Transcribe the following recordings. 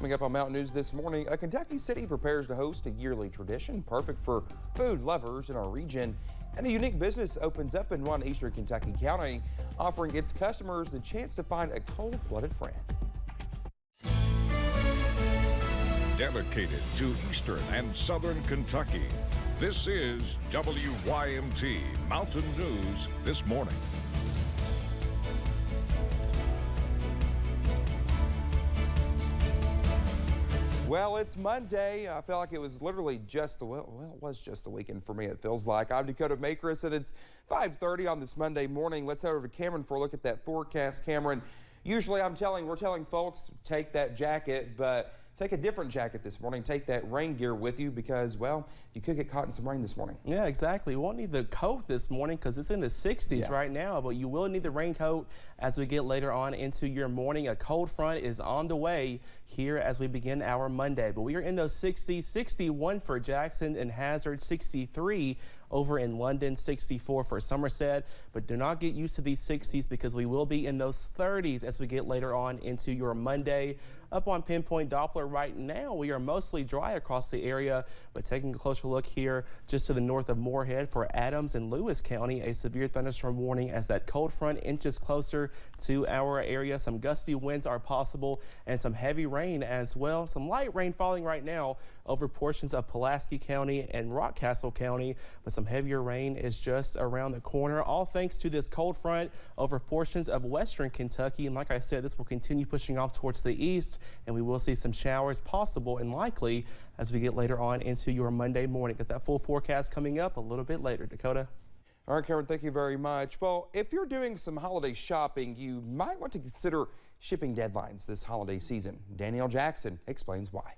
Coming up on Mountain News this morning, a Kentucky city prepares to host a yearly tradition perfect for food lovers in our region. And a unique business opens up in one eastern Kentucky county, offering its customers the chance to find a cold-blooded friend. Dedicated to eastern and southern Kentucky, this is WYMT Mountain News this morning. Well, it's Monday. I felt like it was literally just the, well, it was just the weekend for me, it feels like. I'm Dakota Makris, and it's 5:30 on this Monday morning. Let's head over to Cameron for a look at that forecast. Cameron, usually we're telling folks, take that jacket, but take a different jacket this morning. Take that rain gear with you because, well, you could get caught in some rain this morning. Yeah, exactly. We won't need the coat this morning because it's in the 60s right now, but you will need the raincoat as we get later on into your morning. A cold front is on the way here as we begin our Monday, but we are in those 60s, 61 for Jackson and Hazard, 63 over in London, 64 for Somerset, but do not get used to these 60s because we will be in those 30s as we get later on into your Monday. Up on Pinpoint Doppler right now, we are mostly dry across the area, but taking a closer look here just to the north of Moorhead for Adams and Lewis County, a severe thunderstorm warning as that cold front inches closer to our area. Some gusty winds are possible and some heavy rain as well. Some light rain falling right now over portions of Pulaski County and Rockcastle County, but some heavier rain is just around the corner, all thanks to this cold front over portions of western Kentucky. And like I said, this will continue pushing off towards the east, and we will see some showers possible and likely as we get later on into your Monday morning. Get that full forecast coming up a little bit later. Dakota. All right, Cameron, thank you very much. Well, if you're doing some holiday shopping, you might want to consider shipping deadlines this holiday season. Danielle Jackson explains why.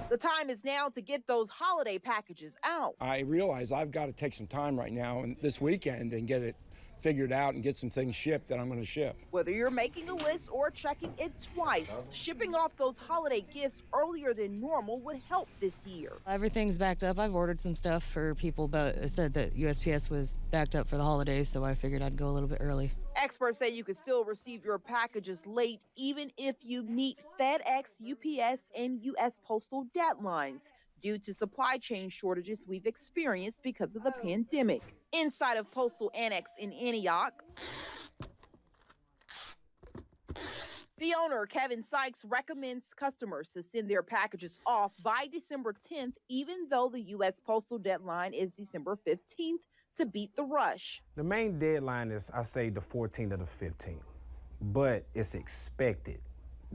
The time is now to get those holiday packages out. I realize I've got to take some time right now and this weekend and get it figured out and get some things shipped that I'm going to ship. Whether you're making a list or checking it twice, shipping off those holiday gifts earlier than normal would help this year. Everything's backed up. I've ordered some stuff for people, but it said that USPS was backed up for the holidays, so I figured I'd go a little bit early. Experts say you could still receive your packages late even if you meet FedEx, UPS, and U.S. Postal deadlines due to supply chain shortages we've experienced because of the pandemic. Inside of Postal Annex in Antioch, the owner, Kevin Sykes, recommends customers to send their packages off by December 10th, even though the U.S. Postal deadline is December 15th to beat the rush. The main deadline is, I say, the 14th or the 15th, but it's expected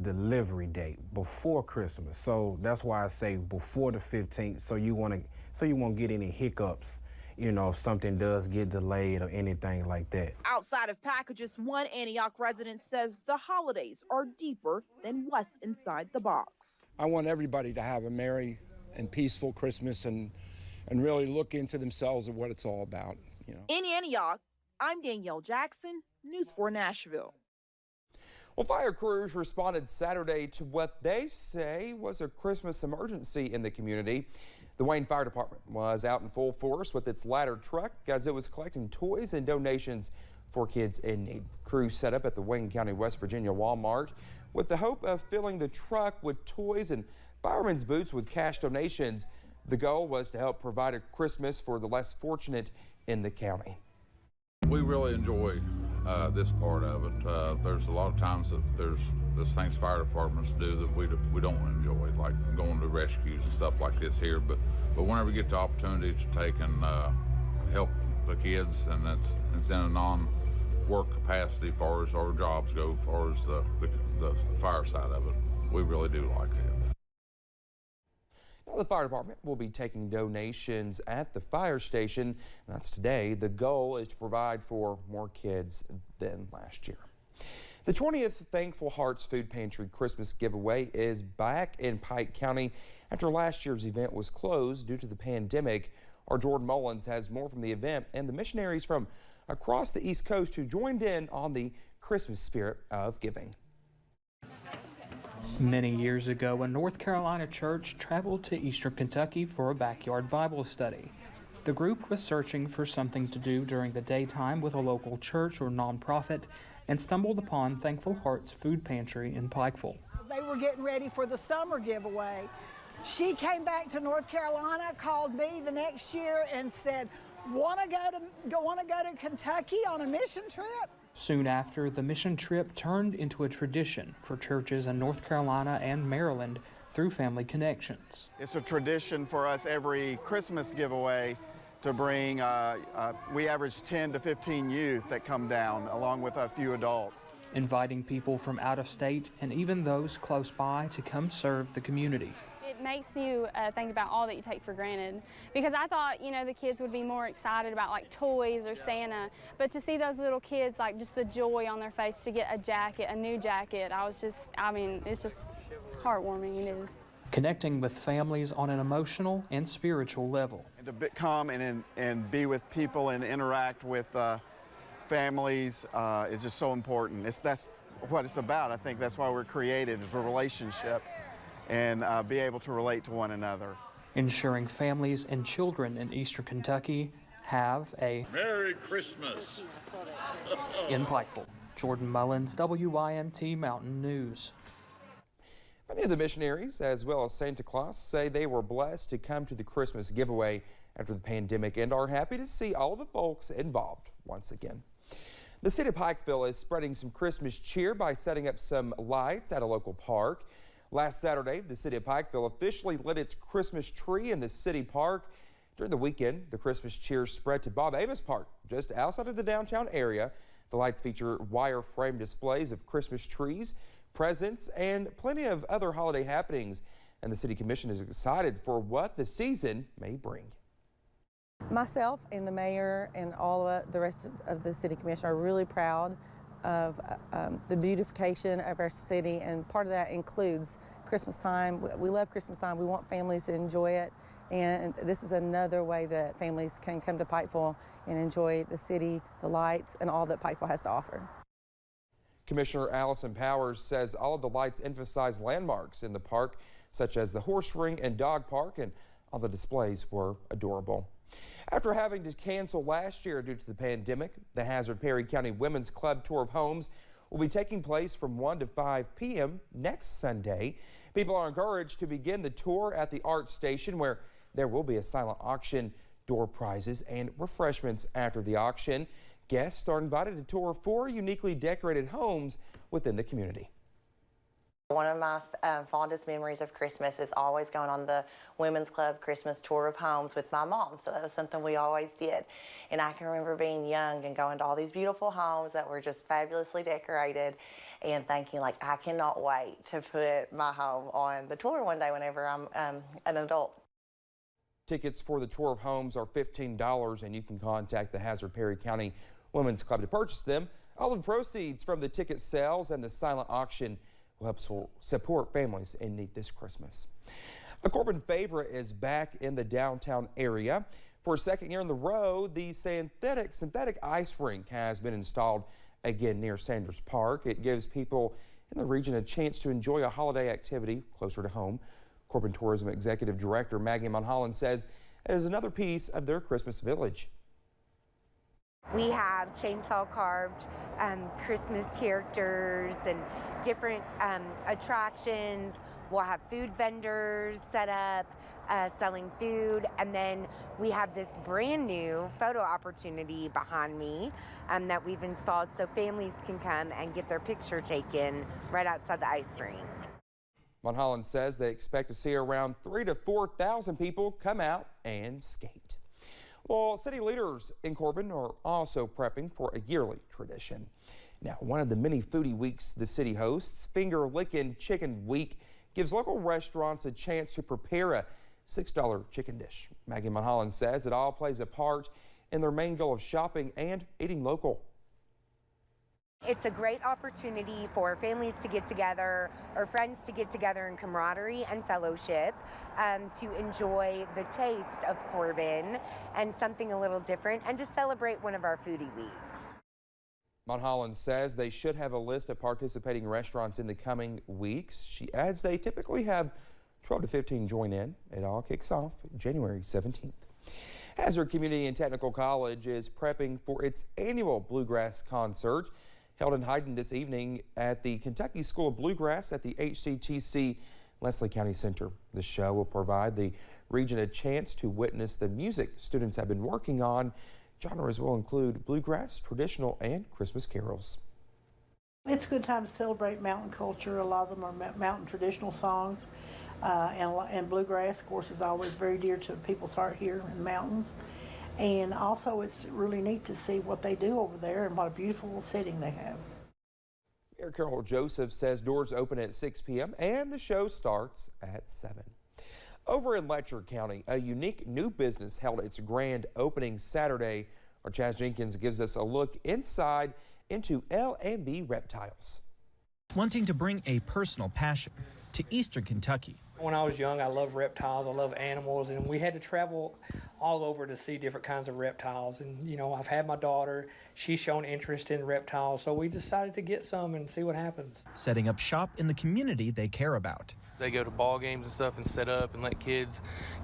delivery date before Christmas. So that's why I say before the 15th, so you won't get any hiccups, you know, if something does get delayed or anything like that. Outside of packages, one Antioch resident says the holidays are deeper than what's inside the box. I want everybody to have a merry and peaceful Christmas and really look into themselves and what it's all about. You know. In Antioch, I'm Danielle Jackson, News 4 Nashville. Well, fire crews responded Saturday to what they say was a Christmas emergency in the community. The Wayne Fire Department was out in full force with its ladder truck as it was collecting toys and donations for kids in need. Crews set up at the Wayne County, West Virginia Walmart with the hope of filling the truck with toys and firemen's boots with cash donations. The goal was to help provide a Christmas for the less fortunate in the county. We really enjoy this part of it. There's a lot of times that there's things fire departments do that we don't enjoy, like going to rescues and stuff like this here. But whenever we get the opportunity to take and help the kids, and it's in a non-work capacity as far as our jobs go, as far as the fire side of it, we really do like that. The fire department will be taking donations at the fire station. That's today. The goal is to provide for more kids than last year. The 20th Thankful Hearts Food Pantry Christmas giveaway is back in Pike County after last year's event was closed due to the pandemic. Our Jordan Mullins has more from the event and the missionaries from across the East Coast who joined in on the Christmas spirit of giving. Many years ago, a North Carolina church traveled to eastern Kentucky for a backyard Bible study. The group was searching for something to do during the daytime with a local church or nonprofit and stumbled upon Thankful Hearts Food Pantry in Pikeville. They were getting ready for the summer giveaway. She came back to North Carolina, called me the next year and said, want to go to Kentucky on a mission trip? Soon after, the mission trip turned into a tradition for churches in North Carolina and Maryland through family connections. It's a tradition for us every Christmas giveaway to bring, we average 10 to 15 youth that come down along with a few adults. Inviting people from out of state and even those close by to come serve the community. It makes you think about all that you take for granted, because I thought, you know, the kids would be more excited about like toys or Santa, but to see those little kids, like just the joy on their face to get a jacket, a new jacket, it's just heartwarming. It is. Connecting with families on an emotional and spiritual level. And to come and be with people and interact with families is just so important. That's what it's about. I think that's why we're created, is a relationship, and be able to relate to one another. Ensuring families and children in Eastern Kentucky have a Merry Christmas. in Pikeville. Jordan Mullins, WYMT Mountain News. Many of the missionaries, as well as Santa Claus, say they were blessed to come to the Christmas giveaway after the pandemic and are happy to see all the folks involved once again. The city of Pikeville is spreading some Christmas cheer by setting up some lights at a local park. Last Saturday, the city of Pikeville officially lit its Christmas tree in the city park. During the weekend, the Christmas cheer spread to Bob Amos Park, just outside of the downtown area. The lights feature wire frame displays of Christmas trees, presents, and plenty of other holiday happenings. And the city commission is excited for what the season may bring. Myself and the mayor and all of the rest of the city commission are really proud of the beautification of our city, and part of that includes Christmas time. We love Christmas time. We want families to enjoy it, and this is another way that families can come to Pikeville and enjoy the city, the lights, and all that Pikeville has to offer. Commissioner Allison Powers says all of the lights emphasize landmarks in the park, such as the horse ring and dog park, and all the displays were adorable. After having to cancel last year due to the pandemic, the Hazard Perry County Women's Club Tour of Homes will be taking place from 1 to 5 p.m. next Sunday. People are encouraged to begin the tour at the art station, where there will be a silent auction, door prizes, and refreshments after the auction. Guests are invited to tour 4 uniquely decorated homes within the community. One of my fondest memories of Christmas is always going on the Women's Club Christmas Tour of Homes with my mom. So that was something we always did. And I can remember being young and going to all these beautiful homes that were just fabulously decorated and thinking, like, I cannot wait to put my home on the tour one day whenever I'm an adult. Tickets for the tour of homes are $15, and you can contact the Hazard Perry County Women's Club to purchase them. All of the proceeds from the ticket sales and the silent auction will help support families in need this Christmas. A Corbin favorite is back in the downtown area. For a second year in the row, the synthetic ice rink has been installed again near Sanders Park. It gives people in the region a chance to enjoy a holiday activity closer to home. Corbin Tourism Executive Director Maggie Mulholland says it is another piece of their Christmas village. We have chainsaw carved Christmas characters and different attractions. We'll have food vendors set up selling food, and then we have this brand new photo opportunity behind me that we've installed so families can come and get their picture taken right outside the ice rink. Mulholland says they expect to see around 3,000 to 4,000 people come out and skate. Well, city leaders in Corbin are also prepping for a yearly tradition. Now, one of the many foodie weeks the city hosts, Finger Lickin' Chicken Week, gives local restaurants a chance to prepare a $6 chicken dish. Maggie Mulholland says it all plays a part in their main goal of shopping and eating local. It's a great opportunity for families to get together or friends to get together in camaraderie and fellowship to enjoy the taste of Corbin and something a little different, and to celebrate one of our foodie weeks. Mulholland says they should have a list of participating restaurants in the coming weeks. She adds they typically have 12 to 15 join in. It all kicks off January 17th. Hazard Community and Technical College is prepping for its annual Bluegrass Concert. held in Hyden this evening at the Kentucky School of Bluegrass at the HCTC Leslie County Center. The show will provide the region a chance to witness the music students have been working on. Genres will include bluegrass, traditional, and Christmas carols. It's a good time to celebrate mountain culture. A lot of them are mountain traditional songs, and bluegrass, of course, is always very dear to people's heart here in the mountains. And also, it's really neat to see what they do over there and what a beautiful setting they have. Mayor Carol Joseph says doors open at 6 p.m. and the show starts at 7. Over in Letcher County, a unique new business held its grand opening Saturday. Our Chaz Jenkins gives us a look inside into L&B Reptiles. Wanting to bring a personal passion to Eastern Kentucky. When I was young, I loved reptiles, I love animals, and we had to travel all over to see different kinds of reptiles. And, you know, I've had my daughter, she's shown interest in reptiles, so we decided to get some and see what happens. Setting up shop in the community they care about. They go to ball games and stuff and set up and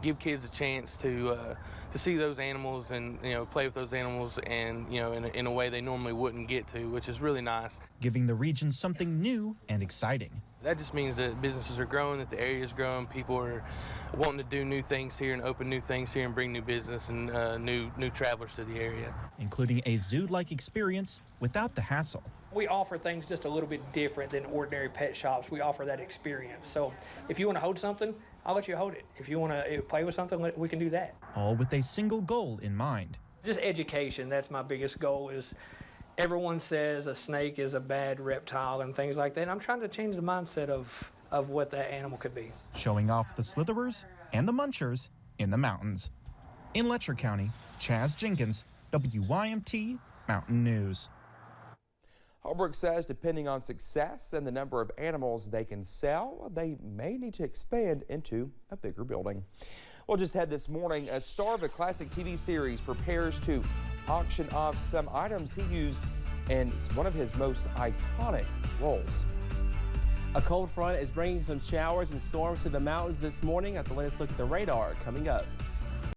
give kids a chance to see those animals and, you know, play with those animals and, you know, in a way they normally wouldn't get to, which is really nice. Giving the region something new and exciting. That just means that businesses are growing, that the area is growing, people are wanting to do new things here and open new things here and bring new business and new travelers to the area. Including a zoo-like experience without the hassle. We offer things just a little bit different than ordinary pet shops. We offer that experience. So if you want to hold something, I'll let you hold it. If you want to play with something, we can do that. All with a single goal in mind. Just education, that's my biggest goal. Is everyone says a snake is a bad reptile and things like that. And I'm trying to change the mindset of what that animal could be. Showing off the slitherers and the munchers in the mountains. In Letcher County, Chaz Jenkins, WYMT Mountain News. Holbrook says depending on success and the number of animals they can sell, they may need to expand into a bigger building. Well, just had this morning, a star of a classic TV series prepares to auction off some items he used in one of his most iconic roles. A cold front is bringing some showers and storms to the mountains this morning. Let's look at the radar coming up.